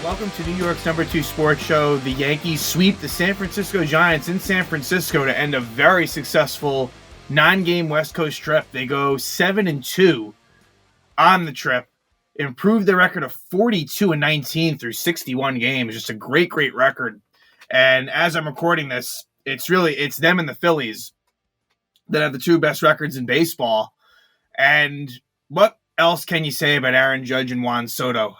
Welcome to New York's #2 sports show. The Yankees sweep the San Francisco Giants in San Francisco to end a very successful 9-game West Coast trip. They go 7-2 on the trip, improve their record of 42-19 through 61 games. Just a great record. And as I'm recording this, it's them and the Phillies that have the two best records in baseball. And what else can you say about Aaron Judge and Juan Soto?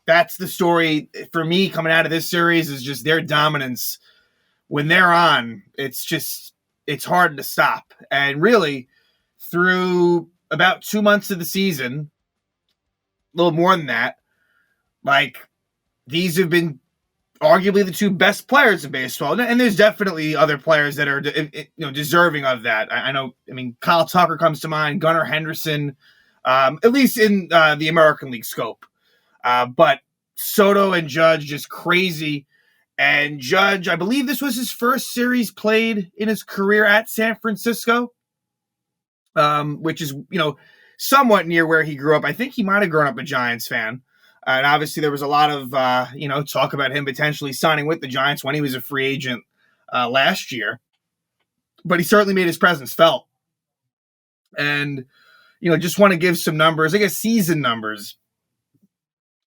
That's the story for me coming out of this series, is just their dominance. When they're on, it's hard to stop. And really, through about 2 months of the season, a little more than that, these have been arguably the two best players in baseball. And there's definitely other players that are deserving of that. I mean, Kyle Tucker comes to mind, Gunnar Henderson, at least in the American League scope. But Soto and Judge, just crazy. And Judge, I believe this was his first series played in his career at San Francisco, which is, somewhat near where he grew up. I think he might have grown up a Giants fan. And obviously there was a lot of, talk about him potentially signing with the Giants when he was a free agent last year. But he certainly made his presence felt. And, just want to give some numbers, I guess season numbers.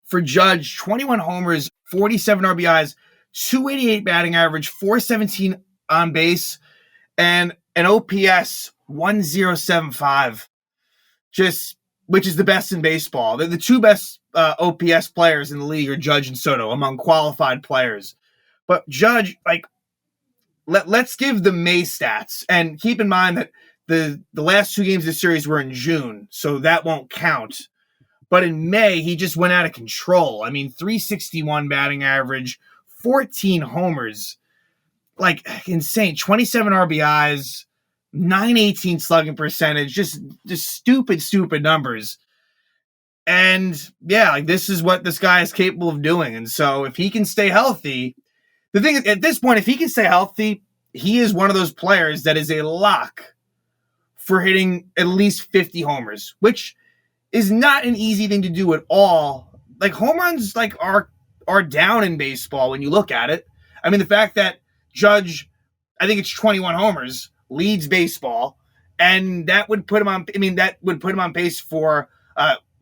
For Judge, 21 homers, 47 RBIs, 288 batting average, 417 on base, and an OPS 1075, which is the best in baseball. The two best OPS players in the league are Judge and Soto among qualified players. But Judge, let's give the May stats, and keep in mind that the last two games of the series were in June, so that won't count. But in May, he just went out of control. I mean, 361 batting average, 14 homers, insane. 27 RBIs, 918 slugging percentage, just stupid numbers. And yeah, this is what this guy is capable of doing. And so if he can stay healthy, the thing is, at this point, if he can stay healthy, he is one of those players that is a lock for hitting at least 50 homers, which is not an easy thing to do at all. Home runs are down in baseball when you look at it. I mean, the fact that Judge, I think it's 21 homers, leads baseball, and that would put him on pace for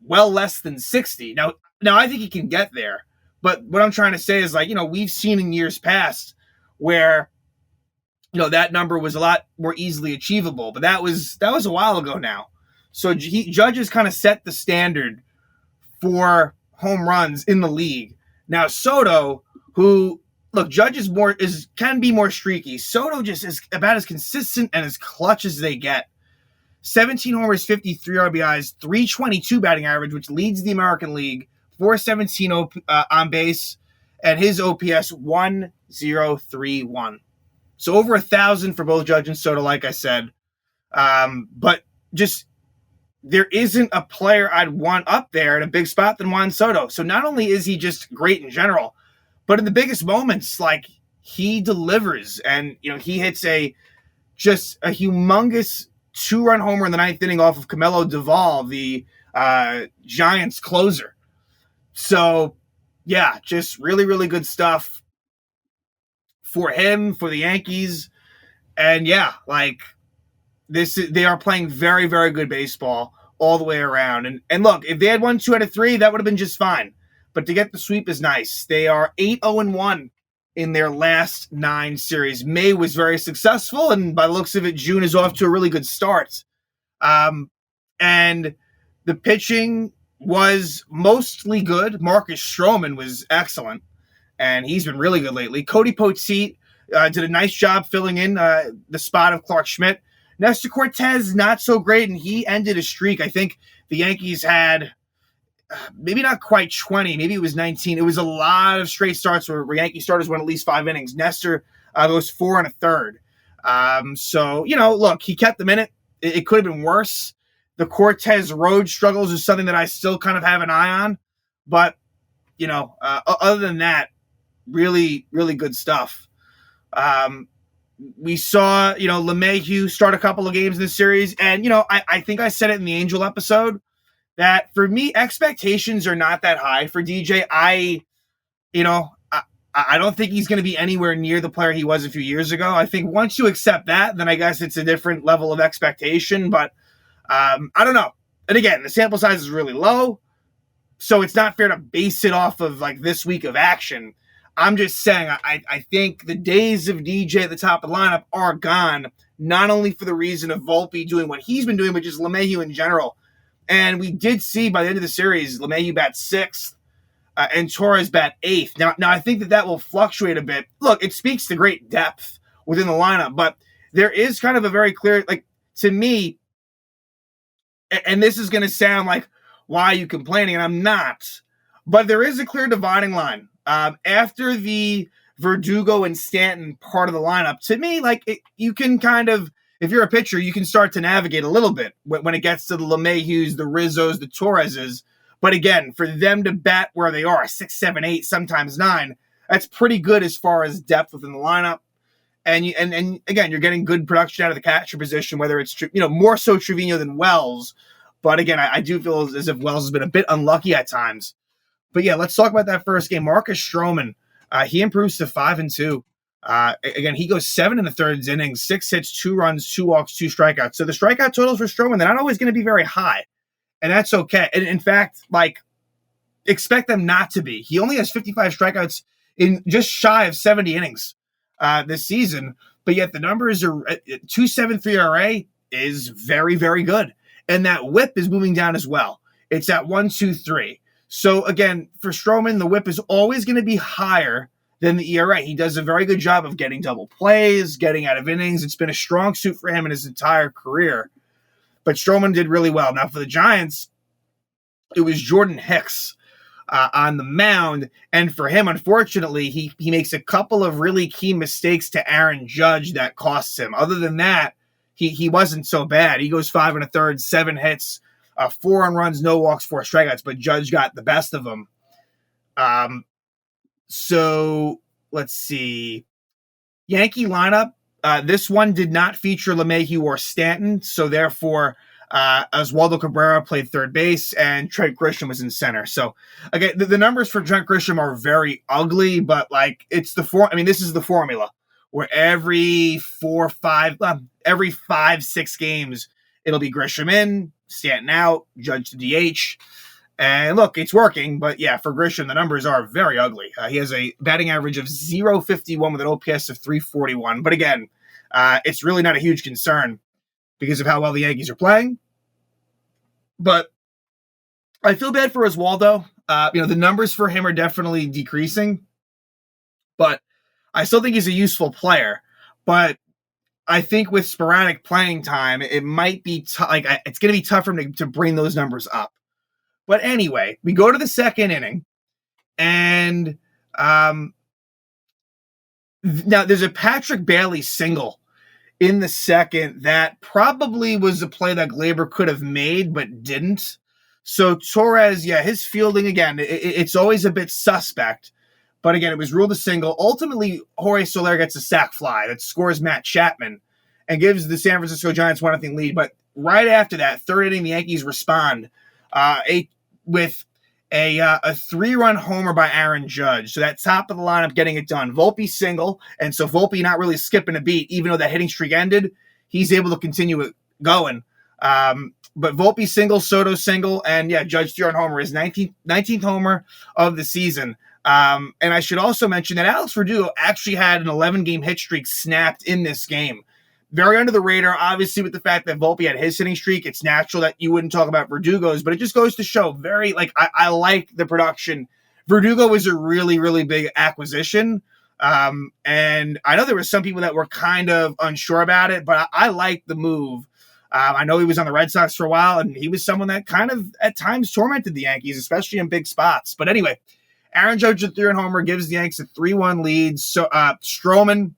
well less than 60. Now I think he can get there. But what I'm trying to say is we've seen in years past where that number was a lot more easily achievable, but that was a while ago now. So Judge has kind of set the standard for home runs in the league. Now Soto, Judge can be more streaky. Soto just is about as consistent and as clutch as they get. 17 homers, 53 RBIs, 322 batting average, which leads the American League. 417 on base, and his OPS 1031. So over 1,000 for both Judge and Soto, like I said. But just, there isn't a player I'd want up there in a big spot than Juan Soto. So not only is he just great in general, but in the biggest moments, he delivers. And, he hits a humongous 2-run homer in the 9th inning off of Camelo Duvall, the Giants closer. So, yeah, just really good stuff for him, for the Yankees. And, yeah, they are playing very good baseball all the way around. And look, if they had won 2 out of 3, that would have been just fine. But to get the sweep is nice. They are 8-0-1 in their last 9 series. May was very successful, and by the looks of it, June is off to a really good start. And the pitching was mostly good. Marcus Stroman was excellent, and he's been really good lately. Cody Poteet did a nice job filling in the spot of Clark Schmidt. Nestor Cortez, not so great, and he ended a streak. I think the Yankees had maybe not quite 20, maybe it was 19. It was a lot of straight starts where Yankee starters went at least 5 innings. Nestor goes 4 1/3. So, look, he kept them in it. It could have been worse. The Cortez road struggles is something that I still kind of have an eye on. But, other than that, really good stuff. We saw, LeMahieu start a couple of games in this series. And, I think I said it in the Angel episode that for me, expectations are not that high for DJ. I you know, I don't think he's going to be anywhere near the player he was a few years ago. I think once you accept that, then I guess it's a different level of expectation. But I don't know. And again, the sample size is really low, so it's not fair to base it off of like this week of action. I'm just saying, I think the days of DJ at the top of the lineup are gone, not only for the reason of Volpe doing what he's been doing, but just LeMahieu in general. And we did see by the end of the series, LeMahieu bat sixth and Torres bat eighth. Now, I think that will fluctuate a bit. Look, it speaks to great depth within the lineup, but there is kind of a very clear, like, to me, and this is going to sound like, why are you complaining? And I'm not. But there is a clear dividing line. After the Verdugo and Stanton part of the lineup, to me, like, you can kind of, if you're a pitcher, you can start to navigate a little bit when it gets to the LeMahieu's, the Rizzos, the Torreses. But again, for them to bat where they are, 6, 7, 8, sometimes 9, that's pretty good as far as depth within the lineup. And again, you're getting good production out of the catcher position, whether it's, more so Trevino than Wells. But again, I do feel as if Wells has been a bit unlucky at times. But yeah, let's talk about that first game. Marcus Stroman, he improves to 5-2. Again, he goes 7 1/3 innings, 6 hits, 2 runs, 2 walks, 2 strikeouts. So the strikeout totals for Stroman, they're not always going to be very high. And that's okay. And in fact, like, expect them not to be. He only has 55 strikeouts in just shy of 70 innings this season. But yet the numbers are 2.73 ERA is very, very good. And that whip is moving down as well. It's at 1.23. So again, for Stroman, the whip is always going to be higher than the ERA. He does a very good job of getting double plays, getting out of innings. It's been a strong suit for him in his entire career. But Stroman did really well. Now for the Giants, it was Jordan Hicks on the mound. And for him, unfortunately, he makes a couple of really key mistakes to Aaron Judge that costs him. Other than that, he wasn't so bad. He goes 5 1/3, 7 hits, 4 runs, no walks, 4 strikeouts, but Judge got the best of them. So let's see. Yankee lineup. This one did not feature LeMahieu or Stanton, so therefore Oswaldo Cabrera played third base and Trent Grisham was in center. So again, the numbers for Trent Grisham are very ugly, but like it's this is the formula where every 5-6 games it'll be Grisham in, Stanton out, Judge to DH. And look, it's working, but yeah, for Grisham, the numbers are very ugly. He has a batting average of 0.51 with an OPS of 341. But again, it's really not a huge concern because of how well the Yankees are playing. But I feel bad for Oswaldo. The numbers for him are definitely decreasing, but I still think he's a useful player. But I think with sporadic playing time, it might be it's going to be tough for him to bring those numbers up. But anyway, we go to the second inning, and now there's a Patrick Bailey single in the second that probably was a play that Glaber could have made but didn't. So Torres, his fielding, again, it's always a bit suspect. But again, it was ruled a single. Ultimately, Jorge Soler gets a sac fly that scores Matt Chapman and gives the San Francisco Giants 1-0 lead. But right after that, third inning, the Yankees respond with a 3-run homer by Aaron Judge. So that top of the lineup getting it done. Volpe single, and so Volpe not really skipping a beat, even though that hitting streak ended, he's able to continue it going. But Volpe single, Soto single, and Judge 3-run homer, his 19th homer of the season. And I should also mention that Alex Verdugo actually had an 11-game hit streak snapped in this game. Very under the radar, obviously, with the fact that Volpe had his hitting streak. It's natural that you wouldn't talk about Verdugo's, but it just goes to show I like the production. Verdugo was a really, really big acquisition. And I know there were some people that were kind of unsure about it, but I like the move. I know he was on the Red Sox for a while, and he was someone that kind of at times tormented the Yankees, especially in big spots. But anyway, Aaron Judge, a 3-run homer, gives the Yankees a 3-1 lead. So Stroman,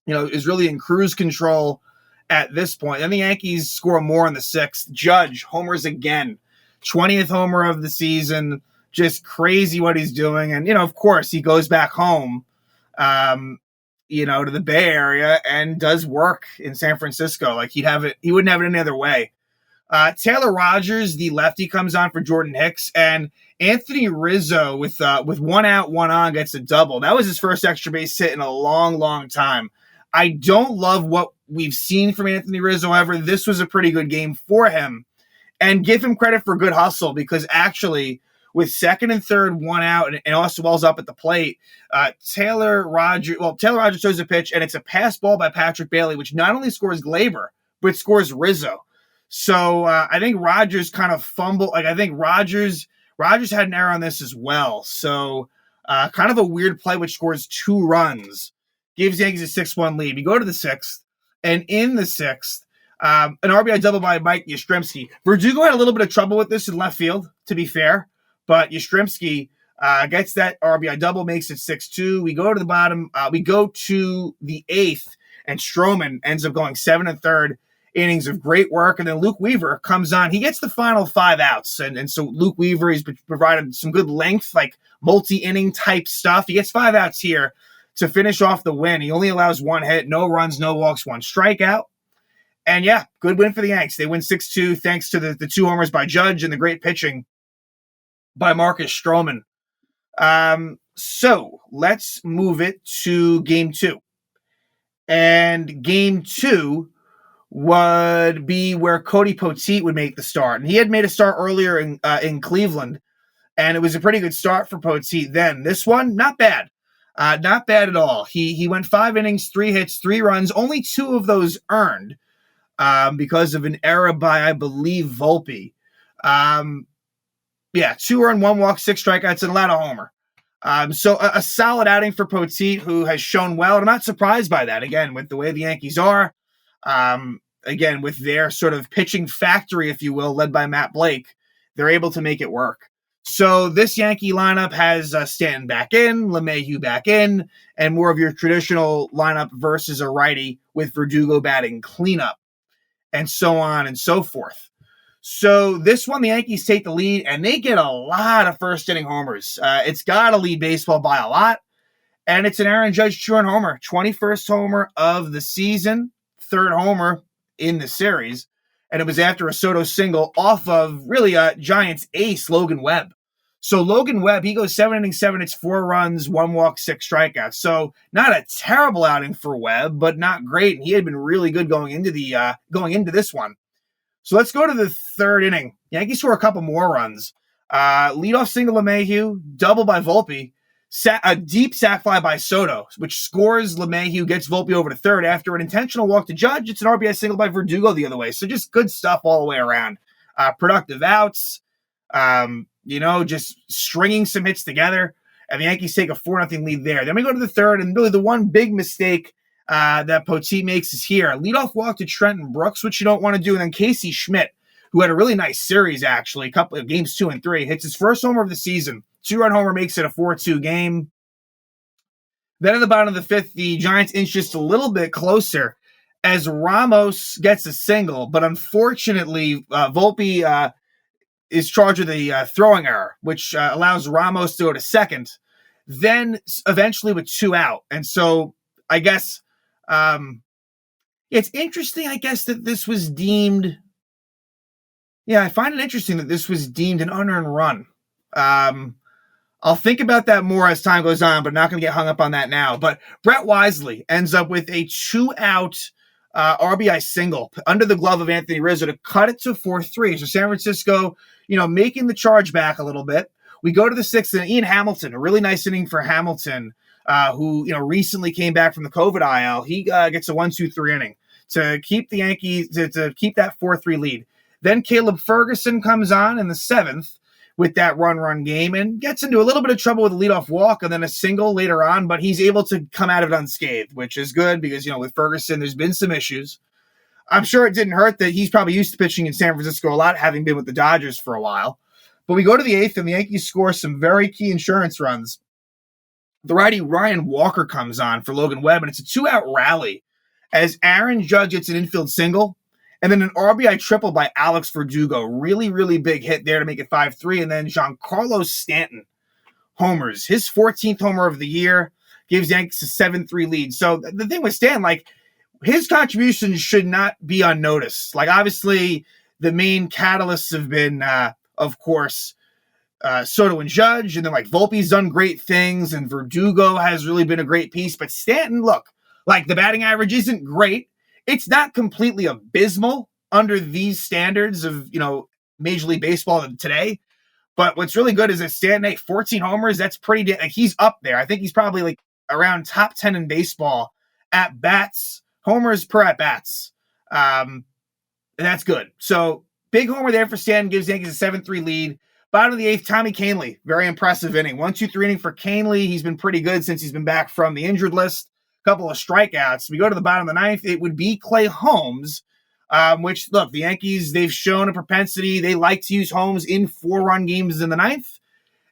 is really in cruise control at this point. Then the Yankees score more in the 6th. Judge homers again. 20th homer of the season. Just crazy what he's doing. And, of course, he goes back home, to the Bay Area and does work in San Francisco. Like he wouldn't have it any other way. Taylor Rogers, the lefty, comes on for Jordan Hicks, and Anthony Rizzo with one out, one on, gets a double. That was his first extra base hit in a long, long time. I don't love what we've seen from Anthony Rizzo. However, this was a pretty good game for him, and give him credit for good hustle, because actually, with second and third, one out, and Austin Wells up at the plate, Taylor Rogers throws a pitch, and it's a pass ball by Patrick Bailey, which not only scores Glaber, but scores Rizzo. So I think Rogers kind of fumbled. Like, I think Rogers had an error on this as well. So kind of a weird play, which scores 2 runs, gives the Yankees a 6-1 lead. We go to the 6th, and in the 6th, an RBI double by Mike Yastrzemski. Verdugo had a little bit of trouble with this in left field, to be fair, but Yastrzemski gets that RBI double, makes it 6-2. We go to the bottom. We go to the 8th, and Stroman ends up going 7 1/3 innings of great work. And then Luke Weaver comes on. He gets the final 5 outs. And so Luke Weaver, he's provided some good length, like multi-inning type stuff. He gets 5 outs here to finish off the win. He only allows 1 hit, no runs, no walks, 1 strikeout. And yeah, good win for the Yanks. They win 6-2 thanks to the 2 homers by Judge and the great pitching by Marcus Stroman. So let's move it to game 2. And game 2 would be where Cody Poteet would make the start. And he had made a start earlier in Cleveland, and it was a pretty good start for Poteet then. This one, not bad. Not bad at all. He went 5 innings, 3 hits, 3 runs, only 2 of those earned because of an error by, I believe, Volpe. 2 earned, 1 walk, 6 strikeouts, and allowed a homer. So a solid outing for Poteet, who has shown well. And I'm not surprised by that. Again, with the way the Yankees are, again, with their sort of pitching factory, if you will, led by Matt Blake, they're able to make it work. So this Yankee lineup has Stanton back in, LeMahieu back in, and more of your traditional lineup versus a righty with Verdugo batting cleanup, and so on and so forth. So this one, the Yankees take the lead, and they get a lot of first-inning homers. It's got to lead baseball by a lot, and it's an Aaron Judge 2-run homer, 21st homer of the season, 3rd homer in the series, and it was after a Soto single off of really a Giants ace, Logan Webb. So Logan Webb, he goes 7 innings, 7 hits, 4 runs, 1 walk, 6 strikeouts. So not a terrible outing for Webb, but not great. And he had been really good going into this one. So let's go to the 3rd inning. Yankees score a couple more runs. Leadoff single LeMahieu, double by Volpe, a deep sac fly by Soto, which scores LeMahieu, gets Volpe over to 3rd after an intentional walk to Judge. It's an RBI single by Verdugo the other way. So just good stuff all the way around. Productive outs, just stringing some hits together, and the Yankees take a 4-0 lead there. Then we go to the 3rd, and really the one big mistake that Poteet makes is here. Leadoff walk to Trenton Brooks, which you don't want to do, and then Casey Schmidt, who had a really nice series, actually, a couple of games 2 and 3, hits his first homer of the season. 2-run homer makes it a 4-2 game. Then in the bottom of the 5th, the Giants inch just a little bit closer as Ramos gets a single, but unfortunately, Volpe is charged with a throwing error, which allows Ramos to go to 2nd, then eventually with 2 out. And so I guess it's interesting, I guess, that this was deemed... Yeah, I find it interesting that this was deemed an unearned run. I'll think about that more as time goes on, but not going to get hung up on that now. But Brett Wisely ends up with a 2-out RBI single under the glove of Anthony Rizzo to cut it to 4-3. So San Francisco, making the charge back a little bit. We go to the 6th, and Ian Hamilton, a really nice inning for Hamilton, who recently came back from the COVID IL. He gets a 1-2-3 inning to keep the Yankees to keep that 4-3 lead. Then Caleb Ferguson comes on in the 7th with that run game and gets into a little bit of trouble with a leadoff walk and then a single later on, but he's able to come out of it unscathed, which is good because, with Ferguson, there's been some issues. I'm sure it didn't hurt that he's probably used to pitching in San Francisco a lot, having been with the Dodgers for a while. But we go to the 8th, and the Yankees score some very key insurance runs. The righty Ryan Walker comes on for Logan Webb, and it's a 2-out rally as Aaron Judge gets an infield single, and then an RBI triple by Alex Verdugo. Really, really big hit there to make it 5-3. And then Giancarlo Stanton homers. His 14th homer of the year gives Yankees a 7-3 lead. So the thing with Stanton, his contributions should not be unnoticed. Obviously, the main catalysts have been, of course, Soto and Judge, and then like Volpe's done great things, and Verdugo has really been a great piece. But Stanton, look, like the batting average isn't great. It's not completely abysmal under these standards of, Major League Baseball today. But what's really good is that Stanton, 14 homers, that's pretty, like he's up there. I think he's probably like around top 10 in baseball at bats, homers per at bats. And that's good. So big homer there for Stanton, gives the Yankees a 7-3 lead. Bottom of the eighth, Tommy Kahnle, very impressive inning. 1-2-3 inning for Kahnle. He's been pretty good since he's been back from the injured list. A couple of strikeouts. We go to the bottom of the ninth. It would be Clay Holmes, which, look, the Yankees, they've shown a propensity. They like to use Holmes in 4-run games in the ninth,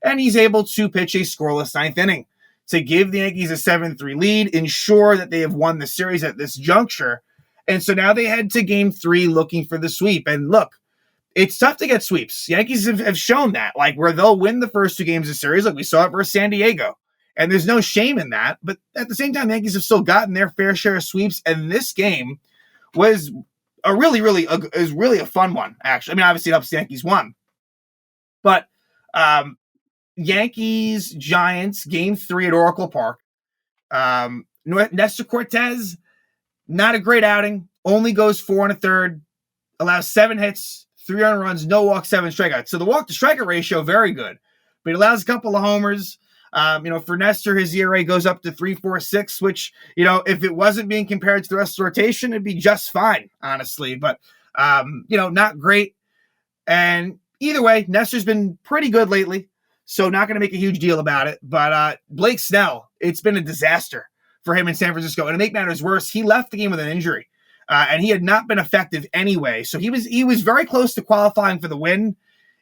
and he's able to pitch a scoreless ninth inning to give the Yankees a 7-3 lead, ensure that they have won the series at this juncture. And so now they head to game 3 looking for the sweep. And look, it's tough to get sweeps. Yankees have shown that, like where they'll win the first 2 games of the series, like we saw it versus San Diego. And there's no shame in that. But at the same time, the Yankees have still gotten their fair share of sweeps. And this game was a really a fun one, actually. I mean, obviously it helps the Yankees won. But Yankees, Giants, game 3 at Oracle Park. Nestor Cortez, not a great outing. Only goes 4 1/3. Allows 7 hits, 3 earned runs, no walks, 7 strikeouts. So the walk to strikeout ratio, very good. But he allows a couple of homers. For Nestor, his ERA goes up to 3.46, which, if it wasn't being compared to the rest of the rotation, it'd be just fine, honestly. But, not great. And either way, Nestor's been pretty good lately, so not going to make a huge deal about it. But Blake Snell, it's been a disaster for him in San Francisco. And to make matters worse, he left the game with an injury. And he had not been effective anyway. So he was very close to qualifying for the win.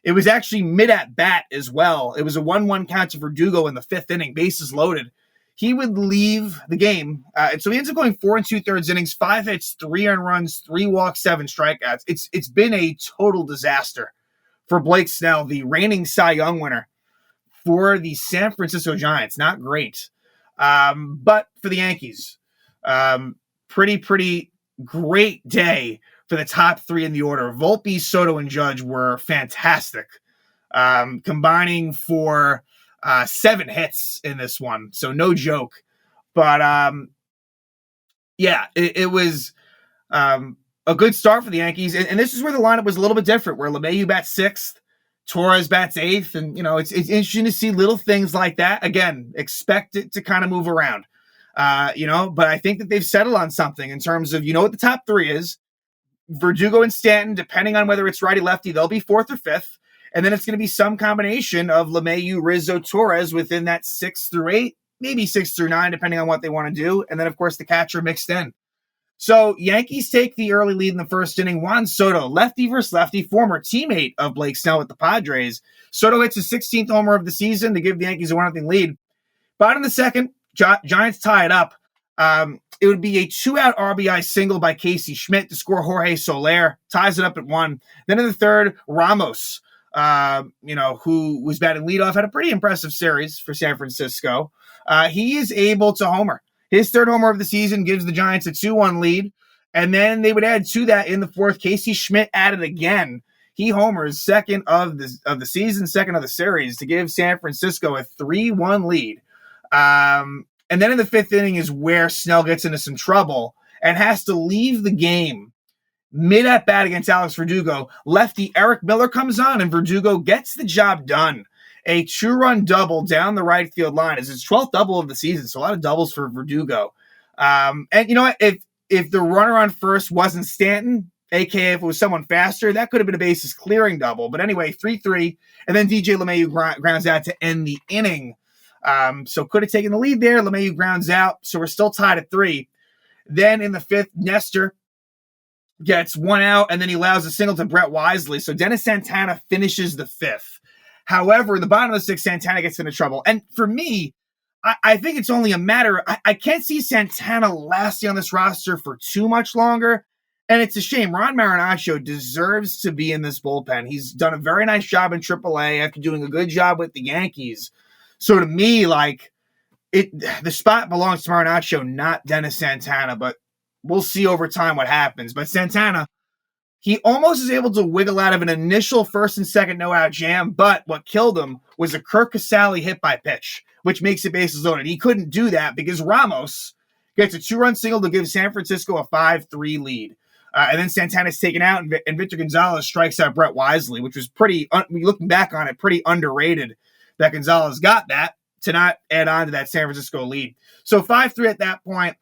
It was actually mid at bat as well. It was a 1-1 count to Verdugo in the 5th inning, bases loaded. He would leave the game. And so he ends up going 4 2/3 innings, 5 hits, 3 earned runs, 3 walks, 7 strikeouts. It's been a total disaster for Blake Snell, the reigning Cy Young winner for the San Francisco Giants. Not great. But for the Yankees, pretty great day for the top 3 in the order. Volpe, Soto, and Judge were fantastic, combining for 7 hits in this one. So no joke. But it was a good start for the Yankees. And this is where the lineup was a little bit different, where LeMahieu bats 6th, Torres bats 8th. And, it's interesting to see little things like that. Again, expect it to kind of move around. But I think that they've settled on something in terms of, what the top 3 is. Verdugo and Stanton, depending on whether it's righty-lefty, they'll be 4th or 5th. And then it's going to be some combination of LeMahieu, Rizzo, Torres within that 6 through 8, maybe 6 through 9, depending on what they want to do. And then, of course, the catcher mixed in. So Yankees take the early lead in the first inning. Juan Soto, lefty versus lefty, former teammate of Blake Snell with the Padres. Soto hits his 16th homer of the season to give the Yankees a 1-0 lead. Bottom of the second, Giants tie it up. It would be a 2-out RBI single by Casey Schmidt to score Jorge Soler, ties it up at 1. Then in the third, Ramos, who was batting leadoff, had a pretty impressive series for San Francisco. He is able to homer. His 3rd homer of the season gives the Giants a 2-1 lead. And then they would add to that in the 4th. Casey Schmidt added again. He homers 2nd of the season, 2nd of the series to give San Francisco a 3-1 lead. And then in the 5th inning is where Snell gets into some trouble and has to leave the game mid at bat against Alex Verdugo. Lefty Eric Miller comes on and Verdugo gets the job done. A 2-run double down the right field line. It's his 12th double of the season, so a lot of doubles for Verdugo. And you know what? If the runner on first wasn't Stanton, aka if it was someone faster, that could have been a bases clearing double. But anyway, 3-3, and then DJ LeMahieu grounds out to end the inning. So could have taken the lead there. LeMahieu grounds out, so we're still tied at 3. Then in the 5th, Nestor gets 1 out, and then he allows a single to Brett Wisely. So Dennis Santana finishes the 5th. However, in the bottom of the 6th, Santana gets into trouble. And for me, I think it's only a matter. I can't see Santana lasting on this roster for too much longer. And it's a shame. Ron Marinaccio deserves to be in this bullpen. He's done a very nice job in AAA after doing a good job with the Yankees. So to me, the spot belongs to Marinaccio, not Dennis Santana. But we'll see over time what happens. But Santana, He almost is able to wiggle out of an initial first and second no-out jam, but what killed him was a Kirk Casale hit by pitch, which makes it bases loaded. He couldn't do that because Ramos gets a 2-run single to give San Francisco a 5-3 lead. And then Santana's taken out, and Victor Gonzalez strikes out Brett Wisely, which was pretty, looking back on it, pretty underrated that Gonzalez got that to not add on to that San Francisco lead. So 5-3 at that point.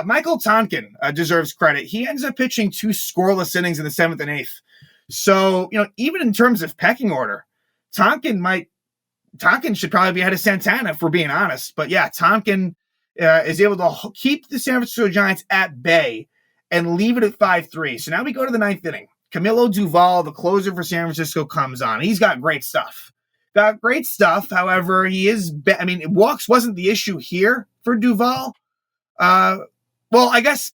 Michael Tonkin deserves credit. He ends up pitching 2 scoreless innings in the 7th and 8th. So, even in terms of pecking order, Tonkin should probably be ahead of Santana, if we're being honest. But yeah, Tonkin is able to keep the San Francisco Giants at bay and leave it at 5-3. So now we go to the 9th inning. Camilo Doval, the closer for San Francisco, comes on. He's got great stuff. However, walks wasn't the issue here for Doval. Well, I guess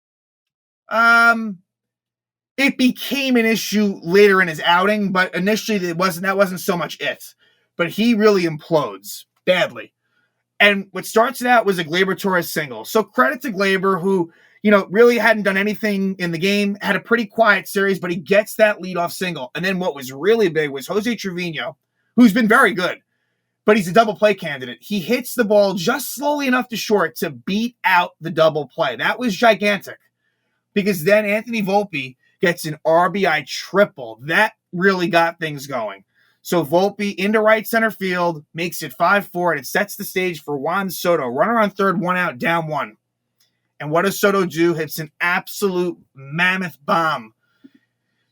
it became an issue later in his outing, but initially that wasn't so much it. But he really implodes badly. And what starts it out was a Gleyber Torres single. So credit to Gleyber, who, really hadn't done anything in the game, had a pretty quiet series, but he gets that leadoff single. And then what was really big was Jose Trevino, who's been very good, but he's a double play candidate. He hits the ball just slowly enough to short to beat out the double play. That was gigantic because then Anthony Volpe gets an RBI triple. That really got things going. So Volpe into right center field makes it 5-4, and it sets the stage for Juan Soto. Runner on third, 1 out, down 1. And what does Soto do? Hits an absolute mammoth bomb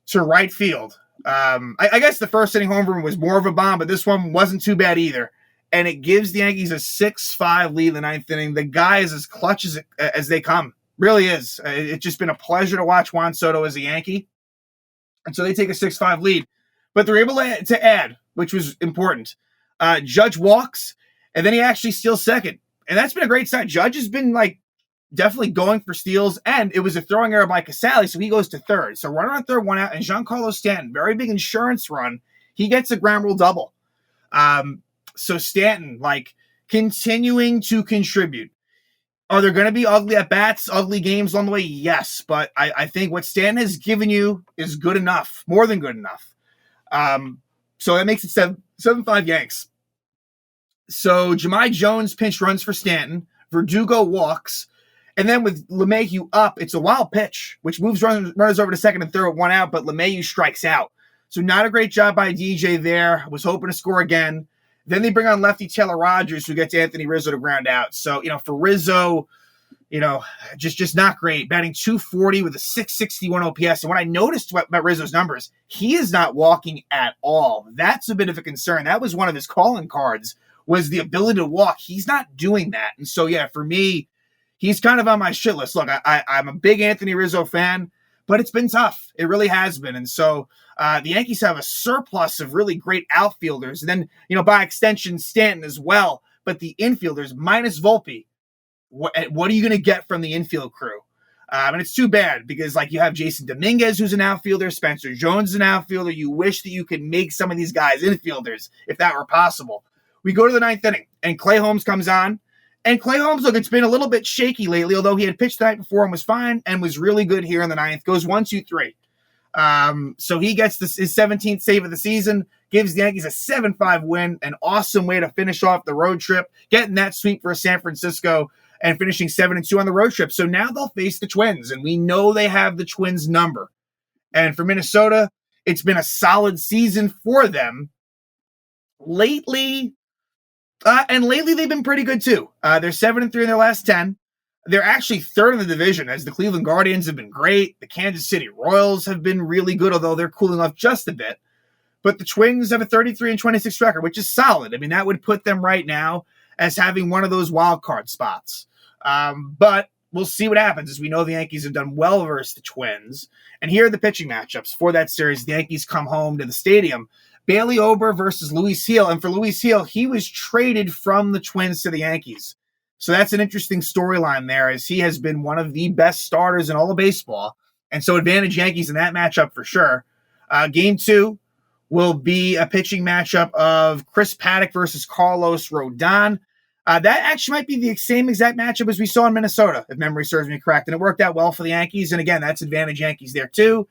to right field. I guess the first inning home run was more of a bomb, but this one wasn't too bad either. And it gives the Yankees a 6-5 lead in the 9th inning. The guy is as clutch as they come. Really is. It's just been a pleasure to watch Juan Soto as a Yankee. And so they take a 6-5 lead. But they're able to add, which was important. Judge walks, and then he actually steals second. And that's been a great sign. Judge has been definitely going for steals, and it was a throwing error by Casale, so he goes to third. So runner on third, 1 out, and Giancarlo Stanton, very big insurance run. He gets a ground rule double. So Stanton, continuing to contribute. Are there going to be ugly at-bats, ugly games along the way? Yes, but I think what Stanton has given you is good enough, more than good enough. So that makes it 7-5 Yanks. So Jahmai Jones pinch runs for Stanton. Verdugo walks. And then with LeMahieu up, it's a wild pitch, which moves runners over to second and third with 1 out, but LeMahieu strikes out. So not a great job by DJ there. Was hoping to score again. Then they bring on lefty Taylor Rogers, who gets Anthony Rizzo to ground out. So, for Rizzo, just not great. Batting .240 with a .661 OPS. And what I noticed about Rizzo's numbers, he is not walking at all. That's a bit of a concern. That was one of his calling cards, was the ability to walk. He's not doing that. And so, yeah, for me, he's kind of on my shit list. Look, I'm a big Anthony Rizzo fan, but it's been tough. It really has been. And so the Yankees have a surplus of really great outfielders. And then, by extension, Stanton as well. But the infielders, minus Volpe, what are you going to get from the infield crew? And it's too bad because, you have Jason Dominguez, who's an outfielder, Spencer Jones is an outfielder. You wish that you could make some of these guys infielders if that were possible. We go to the 9th inning, and Clay Holmes comes on. And Clay Holmes, look, it's been a little bit shaky lately, although he had pitched the night before and was fine and was really good here in the 9th. Goes 1-2-3. So he gets his 17th save of the season, gives the Yankees a 7-5 win, an awesome way to finish off the road trip, getting that sweep for San Francisco and finishing 7-2 on the road trip. So now they'll face the Twins, and we know they have the Twins number. And for Minnesota, it's been a solid season for them. Lately, they've been pretty good too. They're 7-3 in their last 10. They're actually third in the division, as the Cleveland Guardians have been great. The Kansas City Royals have been really good, although they're cooling off just a bit. But the Twins have a 33-26 record, which is solid. I mean, that would put them right now as having one of those wild card spots. But we'll see what happens, as we know the Yankees have done well versus the Twins. And here are the pitching matchups for that series. The Yankees come home to the stadium. Bailey Ober versus Luis Gil. And for Luis Gil, he was traded from the Twins to the Yankees. So that's an interesting storyline there, as he has been one of the best starters in all of baseball. And so advantage Yankees in that matchup for sure. Game 2 will be a pitching matchup of Chris Paddock versus Carlos Rodon. That actually might be the same exact matchup as we saw in Minnesota, if memory serves me correct. And it worked out well for the Yankees. And again, that's advantage Yankees there too.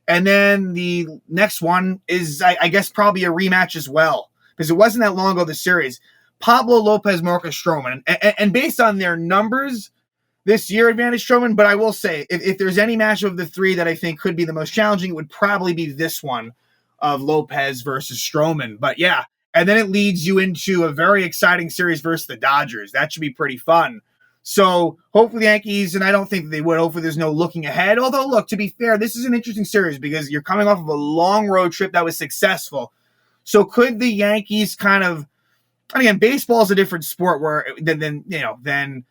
And then the next one is, I guess, probably a rematch as well, because it wasn't that long ago, the series. Pablo Lopez, Marcus Stroman. And based on their numbers this year, advantage Stroman. But I will say, if there's any match of the three that I think could be the most challenging, it would probably be this one of Lopez versus Stroman. But yeah, and then it leads you into a very exciting series versus the Dodgers. That should be pretty fun. So hopefully the Yankees, and I don't think they would, hopefully there's no looking ahead. Although, look, to be fair, this is an interesting series because you're coming off of a long road trip that was successful. So could the Yankees kind of, and again, baseball is a different sport where than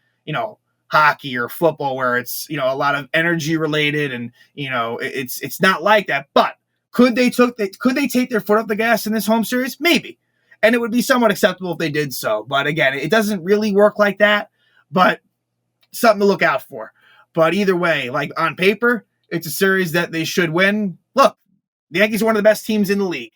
hockey or football, where it's, a lot of energy related, and it's not like that. But could they take their foot off the gas in this home series? Maybe, and it would be somewhat acceptable if they did so. But again, it doesn't really work like that. But something to look out for. But either way, like on paper, it's a series that they should win. Look, the Yankees are one of the best teams in the league.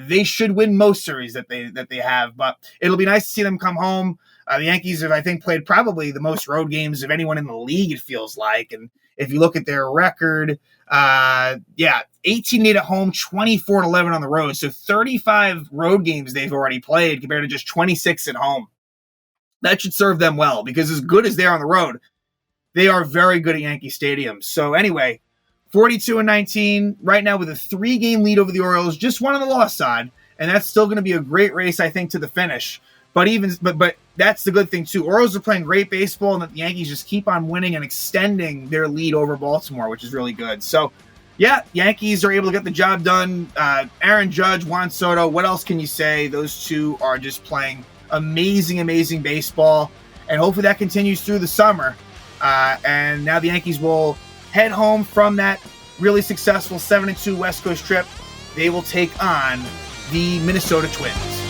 They should win most series that they have. But it'll be nice to see them come home. The Yankees have, I think, played probably the most road games of anyone in the league, it feels like. And if you look at their record, 18-8 at home, 24-11 on the road. So 35 road games they've already played compared to just 26 at home. That should serve them well, because as good as they are on the road, they are very good at Yankee Stadium. So anyway, 42-19 right now with a 3-game lead over the Orioles, just one on the loss side, and that's still going to be a great race, I think, to the finish. But that's the good thing too. Orioles are playing great baseball, and the Yankees just keep on winning and extending their lead over Baltimore, which is really good. So yeah, Yankees are able to get the job done. Aaron Judge, Juan Soto, what else can you say? Those two are just playing amazing baseball, and hopefully that continues through the summer. And now the Yankees will head home from that really successful 7-2 West Coast trip. They will take on the Minnesota Twins.